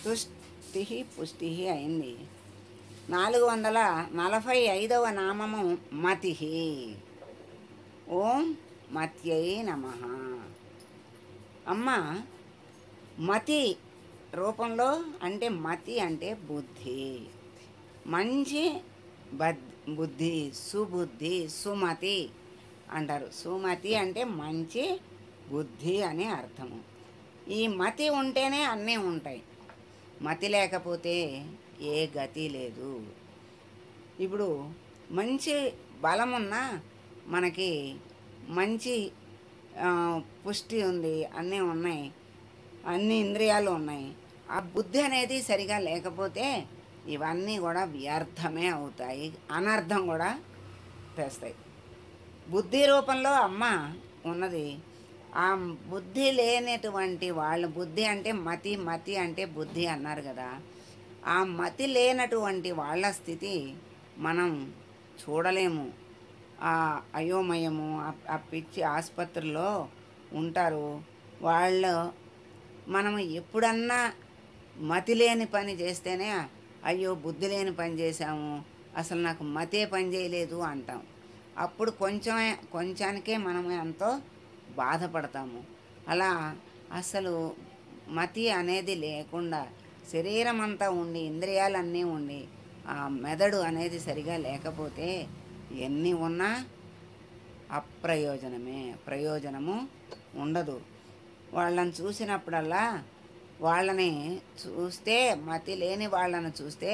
తుష్టి పుష్టి అయింది. 445వ నామము మతి. ఓం మత్యై నమః. అమ్మ మతి రూపంలో అంటే మతి అంటే బుద్ధి, మంచి బుద్ధి, సుబుద్ధి, సుమతి అంటారు. సుమతి అంటే మంచి బుద్ధి అని అర్థము. ఈ మతి ఉంటేనే అన్నీ ఉంటాయి. మతి లేకపోతే ఏ గతి లేదు. ఇప్పుడు మంచి బలమున్నా మనకి మంచి పుష్టి ఉంది, అన్నీ ఉన్నాయి, అన్ని ఇంద్రియాలు ఉన్నాయి. ఆ బుద్ధి అనేది సరిగా లేకపోతే ఇవన్నీ కూడా వ్యర్థమే అవుతాయి, అనర్థం కూడా తెస్తాయి. బుద్ధి రూపంలో అమ్మ ఉన్నది. ఆ బుద్ధి లేనటువంటి వాళ్ళు, బుద్ధి అంటే మతి, మతి అంటే బుద్ధి అన్నారు కదా. ఆ మతి లేనటువంటి వాళ్ళ స్థితి మనం చూడలేము. ఆ అయోమయము, ఆ పిచ్చి ఆసుపత్రిలో ఉంటారు వాళ్ళు. మనం ఎప్పుడన్నా మతి లేని పని చేస్తేనే అయ్యో బుద్ధి లేని పని చేశాము, అసలు నాకు మతే పని చేయలేదు అంటాం. అప్పుడు కొంచానికే మనం ఎంతో బాధపడతాము. అలా అసలు మతి అనేది లేకుండా శరీరం అంతా ఉండి, ఇంద్రియాలన్నీ ఉండి, ఆ మెదడు అనేది సరిగా లేకపోతే ఎన్ని ఉన్నా అప్రయోజనమే, ప్రయోజనము ఉండదు. వాళ్ళని చూసినప్పుడల్లా, వాళ్ళని చూస్తే, మతి లేని వాళ్ళని చూస్తే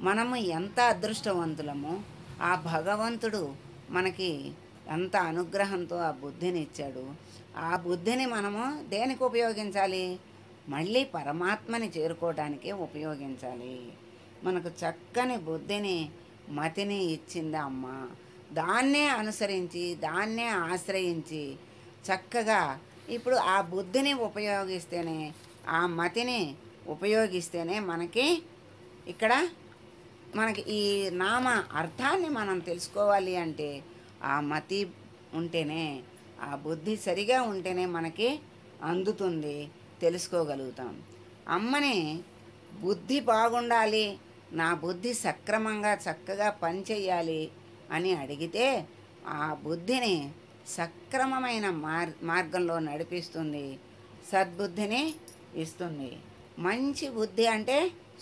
మనము ఎంత అదృష్టవంతులము. ఆ భగవంతుడు మనకి ఎంత అనుగ్రహంతో ఆ బుద్ధిని ఇచ్చాడు. ఆ బుద్ధిని మనము దేనికి ఉపయోగించాలి? మళ్ళీ పరమాత్మని చేరుకోవడానికే ఉపయోగించాలి. మనకు చక్కని బుద్ధిని, మతిని ఇచ్చింది అమ్మ. దాన్నే అనుసరించి, దాన్నే ఆశ్రయించి చక్కగా ఇప్పుడు ఆ బుద్ధిని ఉపయోగిస్తేనే, ఆ మతిని ఉపయోగిస్తేనే మనకి ఇక్కడ మనకి ఈ నామ అర్థాన్ని మనం తెలుసుకోవాలి అంటే ఆ మతి ఉంటేనే, ఆ బుద్ధి సరిగా ఉంటేనే మనకి అందుతుంది, తెలుసుకోగలుగుతాం. అమ్మని బుద్ధి బాగుండాలి, నా బుద్ధి సక్రమంగా చక్కగా పనిచేయాలి అని అడిగితే ఆ బుద్ధిని సక్రమమైన మార్గంలో నడిపిస్తుంది, సద్బుద్ధిని ఇస్తుంది. మంచి బుద్ధి అంటే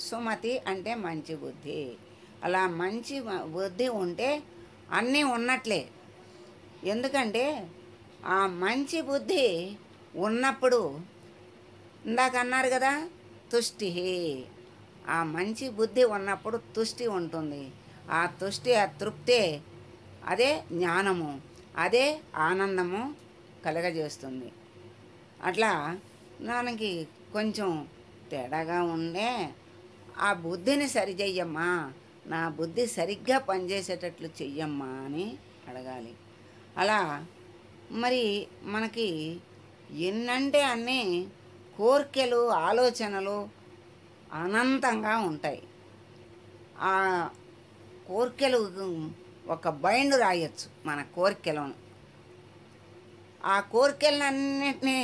సుమతి అంటే మంచి బుద్ధి. అలా మంచి బుద్ధి ఉంటే అన్నీ ఉన్నట్లే. ఎందుకంటే ఆ మంచి బుద్ధి ఉన్నప్పుడు ఇందాక అన్నారు కదా, తుష్టి. ఆ మంచి బుద్ధి ఉన్నప్పుడు తుష్టి ఉంటుంది. ఆ తుష్టి, ఆ తృప్తే, అదే జ్ఞానము, అదే ఆనందము కలగజేస్తుంది. అట్లా మనకి కొంచెం తేడాగా ఉండే ఆ బుద్ధిని సరిచెయ్యమ్మా, నా బుద్ధి సరిగ్గా పనిచేసేటట్లు చెయ్యమ్మా అని అడగాలి. అలా మరి మనకి ఎన్నంటే అన్నీ కోర్కెలు, ఆలోచనలు అనంతంగా ఉంటాయి. ఆ కోర్కెలు ఒక బైండ్ రాయొచ్చు మన కోరికలను. ఆ కోరికలన్నిటినీ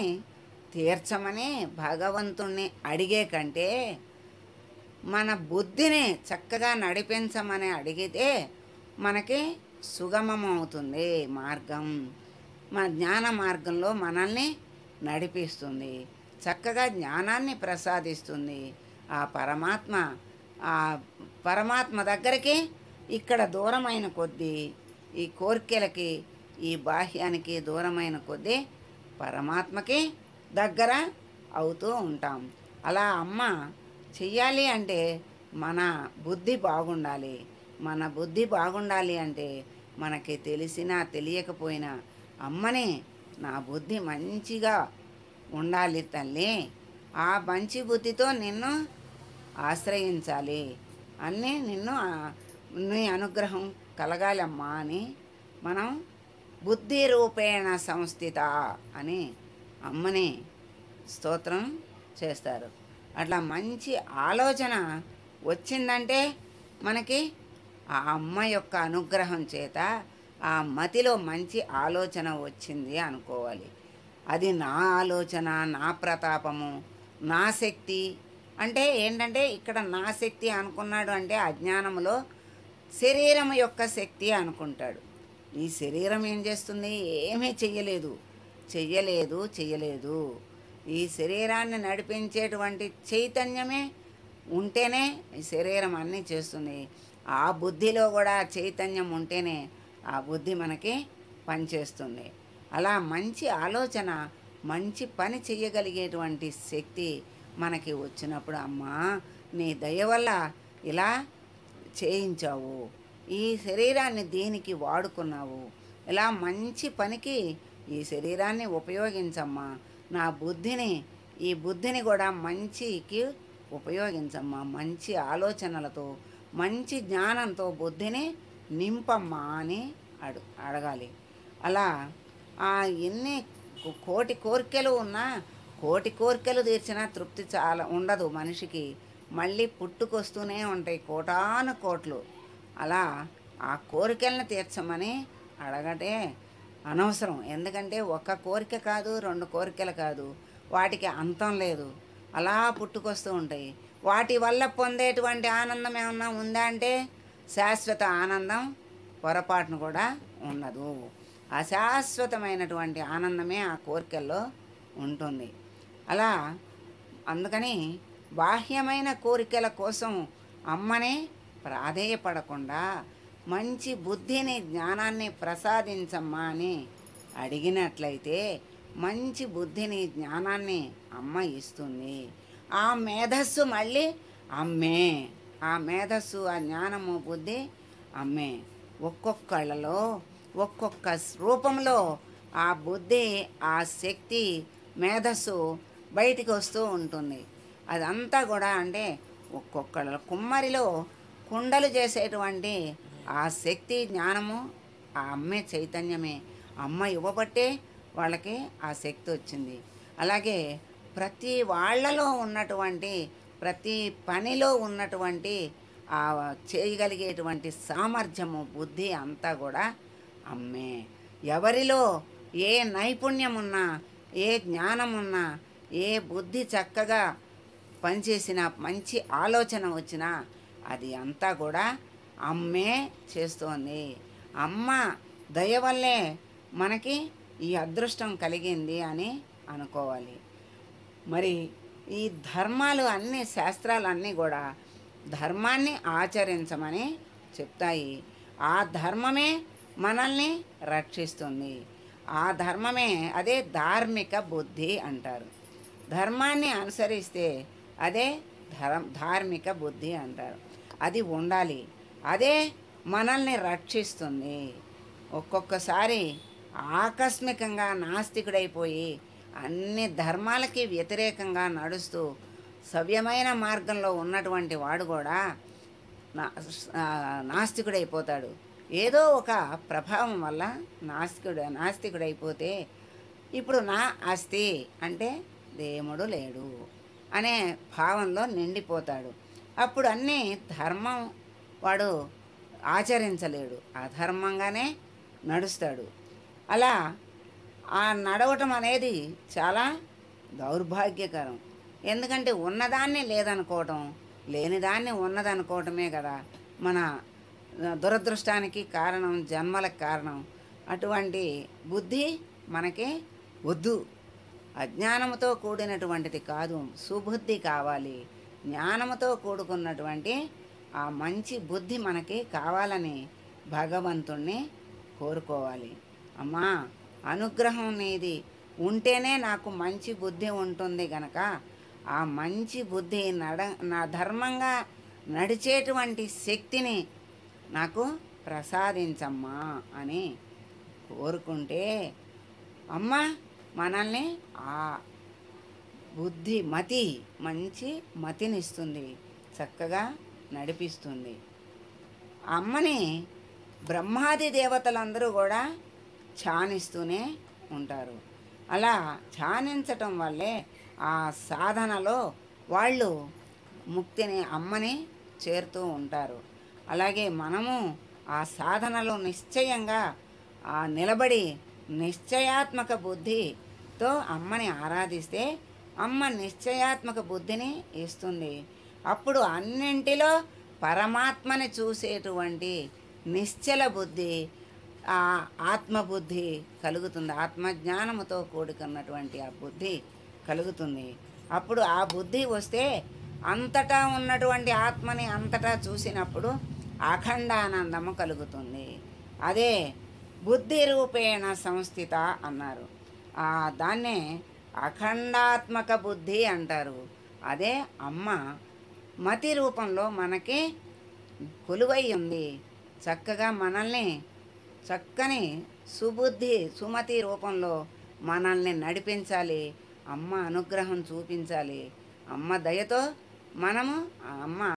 తీర్చమని భగవంతుణ్ణి అడిగే కంటే మన బుద్ధిని చక్కగా నడిపించమని అడిగితే మనకి సుగమం అవుతుంది మార్గం. మన జ్ఞాన మార్గంలో మనల్ని నడిపిస్తుంది, చక్కగా జ్ఞానాన్ని ప్రసాదిస్తుంది. ఆ పరమాత్మ దగ్గరికి ఇక్కడ దూరమైన కొద్దీ, ఈ కోరికలకి, ఈ బాహ్యానికి దూరమైన కొద్దీ పరమాత్మకి దగ్గర అవుతూ ఉంటాం. అలా అమ్మ చెయ్యాలి అంటే మన బుద్ధి బాగుండాలి. మన బుద్ధి బాగుండాలి అంటే మనకి తెలిసినా తెలియకపోయినా అమ్మని, నా బుద్ధి మంచిగా ఉండాలి తల్లి, ఆ మంచి బుద్ధితో నిన్ను ఆశ్రయించాలి, అన్నీ నీ అనుగ్రహం కలగాలమ్మా అని మనం బుద్ధి రూపేణ సంస్థిత అని అమ్మని స్తోత్రం చేస్తారు. అట్లా మంచి ఆలోచన వచ్చిందంటే మనకి ఆ అమ్మ యొక్క అనుగ్రహం చేత ఆ మతిలో మంచి ఆలోచన వచ్చింది అనుకోవాలి. అది నా ఆలోచన, నా ప్రతాపము, నా శక్తి అంటే ఏంటంటే ఇక్కడ నా శక్తి అనుకున్నాడు అంటే అజ్ఞానములో శరీరం యొక్క శక్తి అనుకుంటాడు. ఈ శరీరం ఏం చేస్తుంది? ఏమీ చెయ్యలేదు, చెయ్యలేదు, చెయ్యలేదు. ఈ శరీరాన్ని నడిపించేటువంటి చైతన్యమే ఉంటేనే ఈ శరీరం అన్నీ చేస్తుంది. ఆ బుద్ధిలో కూడా చైతన్యం ఉంటేనే ఆ బుద్ధి మనకి పనిచేస్తుంది. అలా మంచి ఆలోచన, మంచి పని చెయ్యగలిగేటువంటి శక్తి మనకి వచ్చినప్పుడు, అమ్మా నీ దయ వల్ల ఇలా చేయించావు, ఈ శరీరాన్ని దీనికి వాడుకున్నావు, ఇలా మంచి పనికి ఈ శరీరాన్ని ఉపయోగించమ్మా, నా బుద్ధిని ఈ బుద్ధిని కూడా మంచికి ఉపయోగించమ్మా, మంచి ఆలోచనలతో మంచి జ్ఞానంతో బుద్ధిని నింపమ్మా అని అడగాలి. అలా ఎన్ని కోటి కోరికలు ఉన్నా, కోటి కోరికలు తీర్చినా తృప్తి చాలా ఉండదు మనిషికి. మళ్ళీ పుట్టుకొస్తూనే ఉంటాయి కోటాను కోట్లు. అలా ఆ కోరికలను తీర్చమని అడగటే అనవసరం. ఎందుకంటే ఒక్క కోరిక కాదు, 2 కోరికలు కాదు, వాటికి అంతం లేదు, అలా పుట్టుకొస్తూ ఉంటాయి. వాటి వల్ల పొందేటువంటి ఆనందం ఏమన్నా ఉందా అంటే శాశ్వత ఆనందం పొరపాటును కూడా ఉండదు. అశాశ్వతమైనటువంటి ఆనందమే ఆ కోరికల్లో ఉంటుంది. అలా అందుకని బాహ్యమైన కోరికల కోసం అమ్మనే ప్రాధేయపడకుండా మంచి బుద్ధిని, జ్ఞానాన్ని ప్రసాదించమ్మా అని అడిగినట్లయితే మంచి బుద్ధిని, జ్ఞానాన్ని అమ్మ ఇస్తుంది. ఆ మేధస్సు మళ్ళీ అమ్మే, ఆ మేధస్సు, ఆ జ్ఞానము, బుద్ధి అమ్మే. ఒక్కొక్కళ్ళలో ఒక్కొక్క రూపంలో ఆ బుద్ధి, ఆ శక్తి, మేధస్సు బయటికి వస్తూ ఉంటుంది. అదంతా కూడా అంటే ఒక్కొక్కళ్ళ కుమ్మరిలో కుండలు చేసేటువంటి ఆ శక్తి, జ్ఞానము ఆ అమ్మే చైతన్యమే. అమ్మ ఇవ్వబట్టే వాళ్ళకి ఆ శక్తి వచ్చింది. అలాగే ప్రతి వాళ్ళలో ఉన్నటువంటి, ప్రతి పనిలో ఉన్నటువంటి ఆ చేయగలిగేటువంటి సామర్థ్యము, బుద్ధి అంతా కూడా అమ్మే. ఎవరిలో ఏ నైపుణ్యం ఉన్నా, ఏ జ్ఞానం ఉన్నా, ఏ బుద్ధి చక్కగా పనిచేసినా, మంచి ఆలోచన వచ్చినా అది అంతా కూడా అమ్మే చేస్తోంది. అమ్మ దయ వల్లే మనకి ఈ అదృష్టం కలిగింది అని అనుకోవాలి. మరి ఈ ధర్మాలు అన్నీ, శాస్త్రాలు అన్నీ కూడా ధర్మాన్ని ఆచరించమని చెప్తాయి. ఆ ధర్మమే మనల్ని రక్షిస్తుంది. ఆ ధర్మమే, అదే ధార్మిక బుద్ధి అంటారు. ధర్మాన్ని అనుసరిస్తే అదే ధార్మిక బుద్ధి అంటారు. అది ఉండాలి, అదే మనల్ని రక్షిస్తుంది. ఒక్కొక్కసారి ఆకస్మికంగా నాస్తికుడైపోయి అన్ని ధర్మాలకి వ్యతిరేకంగా నడుస్తూ సవ్యమైన మార్గంలో ఉన్నటువంటి వాడు కూడా నాస్తికుడైపోతాడు. ఏదో ఒక ప్రభావం వల్ల నాస్తికుడైపోతే ఇప్పుడు నా ఆస్తి అంటే దేవుడు లేడు అనే భావంలో నిండిపోతాడు. అప్పుడు అన్నీ ధర్మం వాడు ఆచరించలేడు, అధర్మంగానే నడుస్తాడు. అలా ఆ నడవటం అనేది చాలా దౌర్భాగ్యకరం. ఎందుకంటే ఉన్నదాన్ని లేదనుకోవటం, లేనిదాన్ని ఉన్నదనుకోవటమే కదా మన దురదృష్టానికి కారణం, జన్మలకు కారణం. అటువంటి బుద్ధి మనకి వద్దు. అజ్ఞానంతో కూడినటువంటిది కాదు, సుబుద్ధి కావాలి. జ్ఞానంతో కూడుకున్నటువంటి ఆ మంచి బుద్ధి మనకి కావాలని భగవంతుణ్ణి కోరుకోవాలి. అమ్మా అనుగ్రహం నీది ఉంటేనే నాకు మంచి బుద్ధి ఉంటుంది గనక ఆ మంచి బుద్ధి నా ధర్మంగా నడిచేటువంటి శక్తిని నాకు ప్రసాదించమ్మా అని కోరుకుంటే అమ్మ మనల్ని ఆ బుద్ధి, మతి, మంచి మతినిస్తుంది, చక్కగా నడిపిస్తుంది. అమ్మని బ్రహ్మాది దేవతలందరూ కూడా ధ్యానిస్తూనే ఉంటారు. అలా ధ్యానించటం వల్లే ఆ సాధనలో వాళ్ళు ముక్తిని, అమ్మని చేరుతూ ఉంటారు. అలాగే మనము ఆ సాధనలో నిశ్చయంగా నిలబడి నిశ్చయాత్మక బుద్ధితో అమ్మని ఆరాధిస్తే అమ్మ నిశ్చయాత్మక బుద్ధిని ఇస్తుంది. అప్పుడు అన్నింటిలో పరమాత్మని చూసేటువంటి నిశ్చల బుద్ధి, ఆ ఆత్మబుద్ధి కలుగుతుంది. ఆత్మజ్ఞానముతో కూడుకున్నటువంటి ఆ బుద్ధి కలుగుతుంది. అప్పుడు ఆ బుద్ధి వస్తే అంతటా ఉన్నటువంటి ఆత్మని అంతటా చూసినప్పుడు అఖండానందము కలుగుతుంది. అదే బుద్ధి రూపేణ సంస్థిత అన్నారు. దాన్నే అఖండాత్మక బుద్ధి అంటారు. అదే అమ్మ మతి రూపంలో మనకి కొలువై ఉంది. చక్కగా మనల్ని చక్కని సుబుద్ధి సుమతి రూపంలో మనల్ని నడిపించాలి. అమ్మ అనుగ్రహం చూపించాలి. అమ్మ దయతో మనము అమ్మ